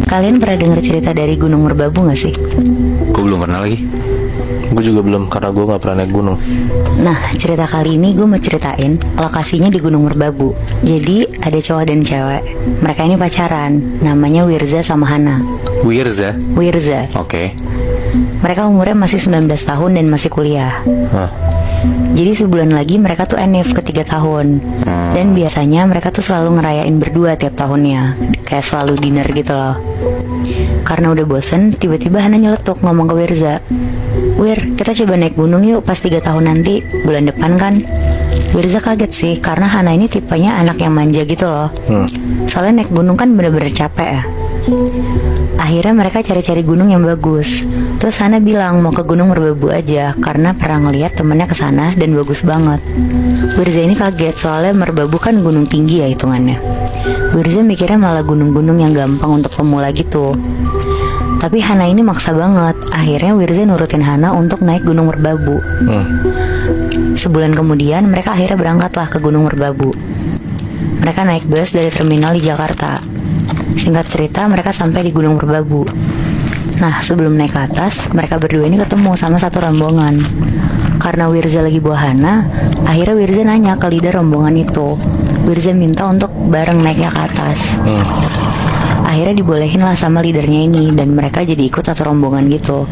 Kalian pernah dengar cerita dari Gunung Merbabu gak sih? Gue belum pernah lagi. Gue juga belum, karena gue gak pernah naik gunung. Nah, cerita kali ini gue mau ceritain lokasinya di Gunung Merbabu. Jadi ada cowok dan cewek. Mereka ini pacaran. Namanya Wirza sama Hana. Wirza. Wirza. Oke. Mereka umurnya masih 19 tahun dan masih kuliah. Hah. Jadi sebulan lagi mereka tuh NIF ke 3 tahun. Dan biasanya mereka tuh selalu ngerayain berdua tiap tahunnya. Kayak selalu dinner gitu loh. Karena udah bosen, tiba-tiba Hana nyeletuk ngomong ke Wirza, "Wir, kita coba naik gunung yuk pas 3 tahun nanti, bulan depan kan." Wirza kaget sih, karena Hana ini tipenya anak yang manja gitu loh. Soalnya naik gunung kan bener-bener capek ya. Akhirnya mereka cari-cari gunung yang bagus. Terus Hana bilang mau ke Gunung Merbabu aja, karena pernah ngeliat temennya kesana dan bagus banget. Wirza ini kaget, soalnya Merbabu kan gunung tinggi ya hitungannya. Wirza mikirnya malah gunung-gunung yang gampang untuk pemula gitu. Tapi Hana ini maksa banget. Akhirnya Wirza nurutin Hana untuk naik Gunung Merbabu. Sebulan kemudian mereka akhirnya berangkatlah ke Gunung Merbabu. Mereka naik bus dari terminal di Jakarta. Singkat cerita, mereka sampai di Gunung Merbabu. Nah, sebelum naik ke atas, mereka berdua ini ketemu sama satu rombongan. Karena Wirza lagi bawa Hana, akhirnya Wirza nanya ke leader rombongan itu. Wirza minta untuk bareng naiknya ke atas. Akhirnya dibolehin lah sama leadernya ini, dan mereka jadi ikut satu rombongan gitu.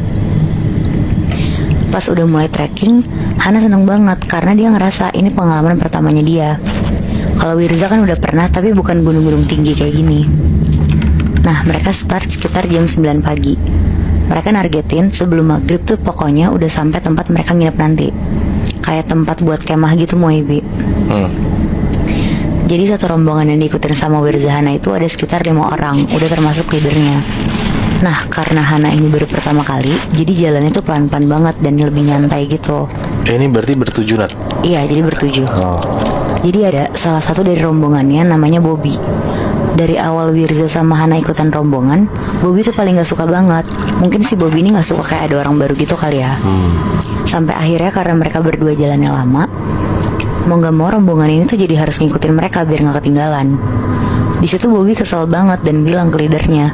Pas udah mulai trekking, Hana seneng banget karena dia ngerasa ini pengalaman pertamanya dia. Kalau Wirza kan udah pernah, tapi bukan gunung-gunung tinggi kayak gini. Nah, mereka start sekitar jam 9 pagi. Mereka nargetin sebelum maghrib tuh pokoknya udah sampai tempat mereka nginep nanti. Kayak tempat buat kemah gitu, Moebi. Jadi satu rombongan yang diikutin sama Wirza Hana itu ada sekitar 5 orang, udah termasuk leadernya. Nah, karena Hana ini baru pertama kali, jadi jalannya tuh pelan-pelan banget dan lebih nyantai gitu. Ini berarti bertujuh, Nat? Iya, jadi bertujuh. Jadi ada salah satu dari rombongannya namanya Bobby. Dari awal Wirza sama Hana ikutan rombongan, Bobby tuh paling gak suka banget. Mungkin si Bobby ini gak suka kayak ada orang baru gitu kali ya. Sampai akhirnya karena mereka berdua jalannya lama, mau gak mau rombongan ini tuh jadi harus ngikutin mereka biar gak ketinggalan. Di situ Bobby kesel banget dan bilang ke leadernya,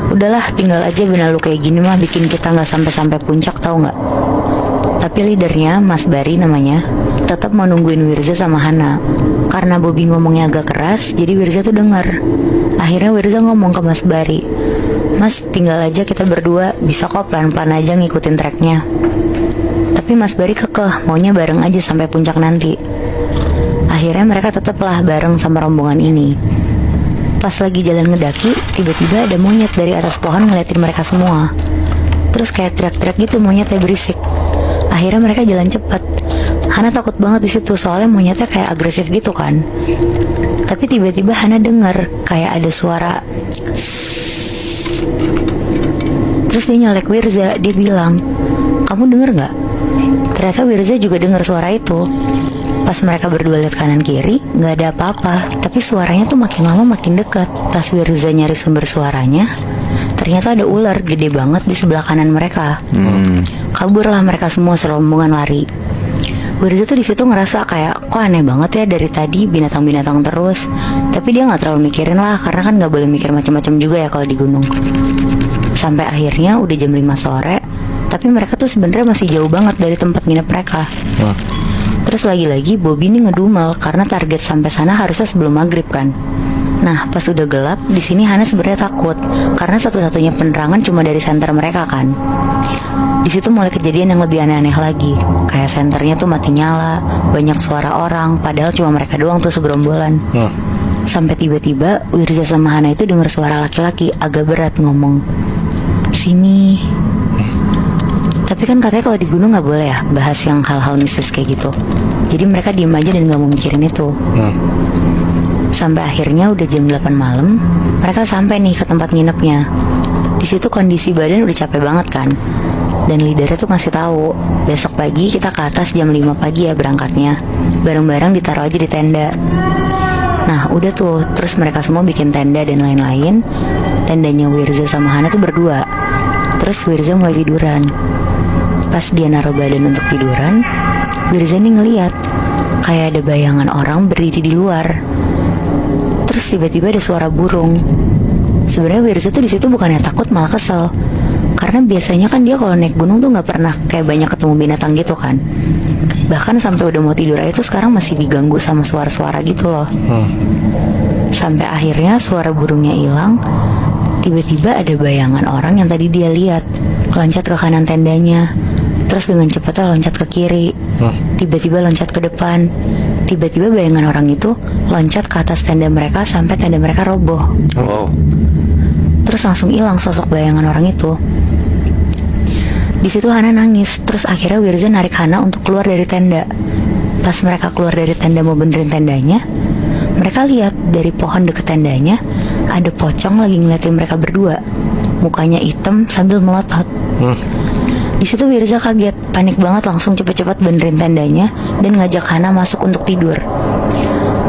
"Udahlah, tinggal aja, bener lu kayak gini mah bikin kita gak sampai-sampai puncak, tau gak?" Tapi leadernya, Mas Bari namanya, tetap mau nungguin Wirza sama Hana. Karena Bobby ngomongnya agak keras, jadi Wirza tuh denger. Akhirnya Wirza ngomong ke Mas Bari, "Mas, tinggal aja kita berdua, bisa kok pelan-pelan aja ngikutin treknya." Tapi Mas Bari kekeh, maunya bareng aja sampai puncak nanti. Akhirnya mereka tetaplah bareng sama rombongan ini. Pas lagi jalan ngedaki, tiba-tiba ada monyet dari atas pohon ngeliatin mereka semua. Terus kayak teriak-teriak gitu, monyetnya berisik. Akhirnya mereka jalan cepet. Hana takut banget di situ, soalnya monyetnya kayak agresif gitu kan. Tapi tiba-tiba Hana denger kayak ada suara. Terus dia nyolek Wirza, dia bilang, "Kamu denger gak?" Ternyata Wirza juga denger suara itu. Pas mereka berdua lihat kanan kiri, gak ada apa-apa. Tapi suaranya tuh makin lama makin dekat. Pas Wirza nyari sumber suaranya, ternyata ada ular gede banget di sebelah kanan mereka. Kaburlah mereka semua serombongan lari. Wirza tuh di situ ngerasa kayak, kok aneh banget ya, dari tadi binatang-binatang terus. Tapi dia nggak terlalu mikirin lah, karena kan nggak boleh mikir macam-macam juga ya kalau di gunung. Sampai akhirnya udah jam 5 sore, tapi mereka tuh sebenarnya masih jauh banget dari tempat nginep mereka. Terus lagi-lagi Bobby ini ngedumel karena target sampai sana harusnya sebelum maghrib kan. Nah, pas udah gelap, di sini Hana sebenarnya takut karena satu-satunya penerangan cuma dari senter mereka kan. Di situ mulai kejadian yang lebih aneh-aneh lagi. Kayak senternya tuh mati nyala, banyak suara orang, padahal cuma mereka doang tuh segerombolan. Sampai tiba-tiba Wirza sama Hana itu dengar suara laki-laki agak berat ngomong, "Sini." Tapi kan katanya kalau di gunung gak boleh ya bahas yang hal-hal mistis kayak gitu. Jadi mereka diem aja dan gak mau mikirin itu. Sampai akhirnya udah jam 8 malam, mereka sampai nih ke tempat nginepnya. Di situ kondisi badan udah capek banget kan. Dan leadernya tuh ngasih tahu, besok pagi kita ke atas jam 5 pagi ya berangkatnya. Barang-barang ditaruh aja di tenda. Nah udah tuh, terus mereka semua bikin tenda dan lain-lain. Tendanya Wirza sama Hana tuh berdua. Terus Wirza mulai tiduran. Pas dia naruh badan untuk tiduran, Wirza nih ngeliat kayak ada bayangan orang berdiri di luar. Terus tiba-tiba ada suara burung. Sebenarnya Wirza tuh di situ bukannya takut, malah kesel. Karena biasanya kan dia kalau naik gunung tuh nggak pernah kayak banyak ketemu binatang gitu kan. Bahkan sampai udah mau tidur aja tuh sekarang masih diganggu sama suara-suara gitu loh. Sampai akhirnya suara burungnya hilang. Tiba-tiba ada bayangan orang yang tadi dia lihat loncat ke kanan tendanya, terus dengan cepatnya loncat ke kiri, tiba-tiba loncat ke depan. Tiba-tiba bayangan orang itu loncat ke atas tenda mereka sampai tenda mereka roboh. Wow. Terus langsung hilang sosok bayangan orang itu. Di situ Hana nangis. Terus akhirnya Wirza narik Hana untuk keluar dari tenda. Pas mereka keluar dari tenda mau benerin tendanya, mereka lihat dari pohon deket tendanya ada pocong lagi ngeliatin mereka berdua. Mukanya hitam sambil melotot. Di situ Wirza kaget, panik banget, langsung cepet-cepet benerin tendanya dan ngajak Hana masuk untuk tidur.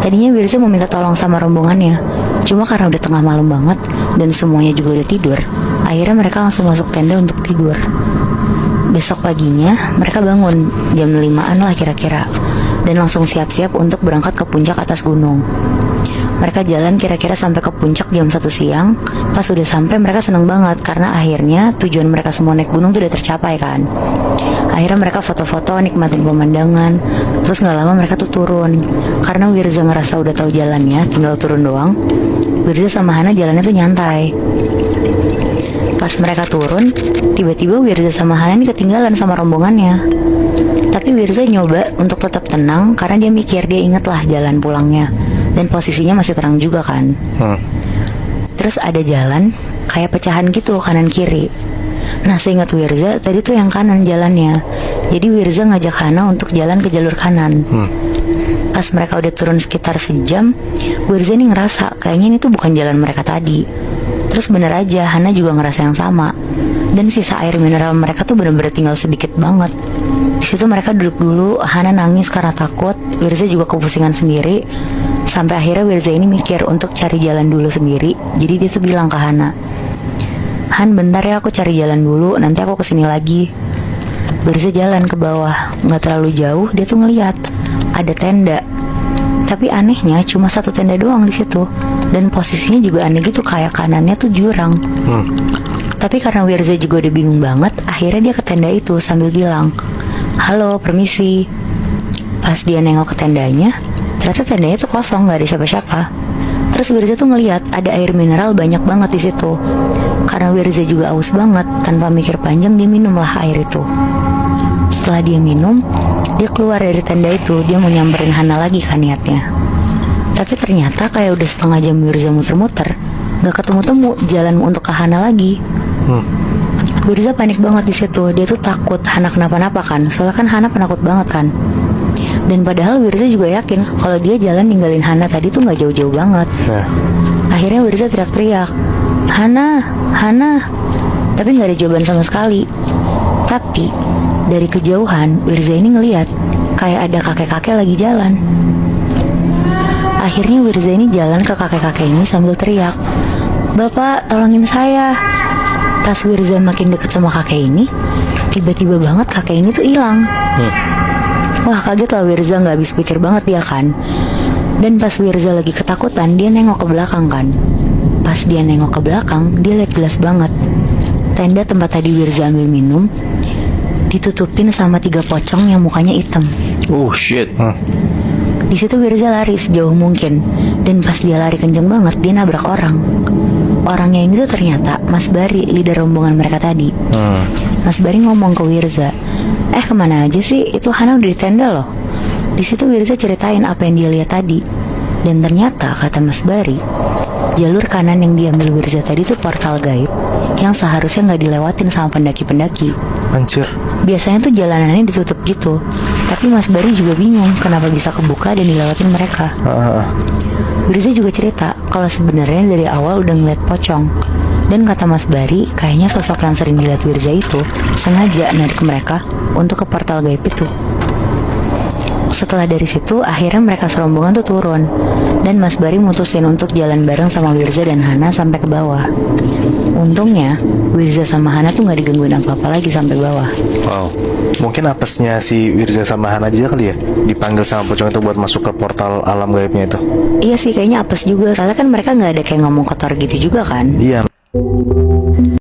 Tadinya Wirza mau minta tolong sama rombongannya, cuma karena udah tengah malam banget dan semuanya juga udah tidur, akhirnya mereka langsung masuk tenda untuk tidur. Besok paginya mereka bangun jam 5-an lah kira-kira, dan langsung siap-siap untuk berangkat ke puncak atas gunung. Mereka jalan kira-kira sampai ke puncak jam 1 siang. Pas udah sampai mereka seneng banget karena akhirnya tujuan mereka semua naik gunung tuh udah tercapai kan. Akhirnya mereka foto-foto nikmatin pemandangan. Terus gak lama mereka tuh turun. Karena Wirza ngerasa udah tahu jalannya, tinggal turun doang. Wirza sama Hana jalannya tuh nyantai. Pas mereka turun, tiba-tiba Wirza sama Hana ini ketinggalan sama rombongannya. Tapi Wirza nyoba untuk tetap tenang karena dia mikir, dia inget lah jalan pulangnya. Dan posisinya masih terang juga kan. Terus ada jalan kayak pecahan gitu kanan kiri. Nah seingat Wirza tadi tuh yang kanan jalannya. Jadi Wirza ngajak Hana untuk jalan ke jalur kanan. Pas mereka udah turun sekitar sejam, Wirza nih ngerasa kayaknya ini tuh bukan jalan mereka tadi. Terus bener aja Hana juga ngerasa yang sama. Dan sisa air mineral mereka tuh bener-bener tinggal sedikit banget. Di situ mereka duduk dulu, Hana nangis karena takut, Wirza juga kepusingan sendiri. Sampai akhirnya Wirza ini mikir untuk cari jalan dulu sendiri. Jadi dia tuh bilang ke Hana, "Han, bentar ya, aku cari jalan dulu, nanti aku kesini lagi." Wirza jalan ke bawah, gak terlalu jauh dia tuh ngeliat ada tenda. Tapi anehnya cuma satu tenda doang di situ, dan posisinya juga aneh gitu, kayak kanannya tuh jurang. Tapi karena Wirza juga udah bingung banget, akhirnya dia ke tenda itu sambil bilang, "Halo, permisi." Pas dia nengok ke tendanya, ternyata tendanya tuh kosong, gak ada siapa-siapa. Terus Wirza tuh ngeliat ada air mineral banyak banget di situ. Karena Wirza juga aus banget, tanpa mikir panjang dia minumlah air itu. Setelah dia minum, dia keluar dari tenda itu, dia mau nyamperin Hana lagi kan niatnya. Tapi ternyata kayak udah setengah jam Wirza muter-muter, gak ketemu-temu jalan untuk ke Hana lagi. Wirza panik banget di situ, dia tuh takut Hana kenapa-napa kan, soalnya kan Hana penakut banget kan. Dan padahal Wirza juga yakin kalau dia jalan ninggalin Hana tadi tuh gak jauh-jauh banget. Akhirnya Wirza teriak-teriak, "Hana, Hana." Tapi gak ada jawaban sama sekali. Tapi dari kejauhan Wirza ini ngeliat kayak ada kakek-kakek lagi jalan. Akhirnya Wirza ini jalan ke kakek-kakek ini sambil teriak, "Bapak, tolongin saya." Pas Wirza makin deket sama kakek ini, tiba-tiba banget kakek ini tuh hilang. Wah, kaget lah Wirza, gak habis pikir banget dia kan. Dan pas Wirza lagi ketakutan, dia nengok ke belakang kan. Pas dia nengok ke belakang, dia lihat jelas banget tenda tempat tadi Wirza ambil minum ditutupin sama 3 pocong yang mukanya hitam. Oh shit. Di situ Wirza lari sejauh mungkin, dan pas dia lari kenceng banget, dia nabrak orang. Orangnya ini tuh ternyata Mas Bari, leader rombongan mereka tadi. Mas Bari ngomong ke Wirza, "Kemana aja sih? Itu Hana udah di tenda loh." Di situ Wirza ceritain apa yang dia lihat tadi. Dan ternyata kata Mas Bari, jalur kanan yang diambil Wirza tadi tuh portal gaib yang seharusnya nggak dilewatin sama pendaki-pendaki. Anjir. Biasanya tuh jalanannya ditutup gitu. Tapi Mas Bari juga bingung kenapa bisa kebuka dan dilewatin mereka. Wirza juga cerita kalau sebenarnya dari awal udah ngeliat pocong. Dan kata Mas Bari, kayaknya sosok yang sering dilihat Wirza itu sengaja narik mereka untuk ke portal gaib itu. Setelah dari situ, akhirnya mereka serombongan tuh turun. Dan Mas Bari mutusin untuk jalan bareng sama Wirza dan Hana sampai ke bawah. Untungnya, Wirza sama Hana tuh gak digangguin apa-apa lagi sampai bawah. Wow. Mungkin apesnya si Wirza sama Hana aja kali ya, dipanggil sama pocong itu buat masuk ke portal alam gaibnya itu. Iya sih, kayaknya apes juga. Soalnya kan mereka gak ada kayak ngomong kotor gitu juga kan. Iya.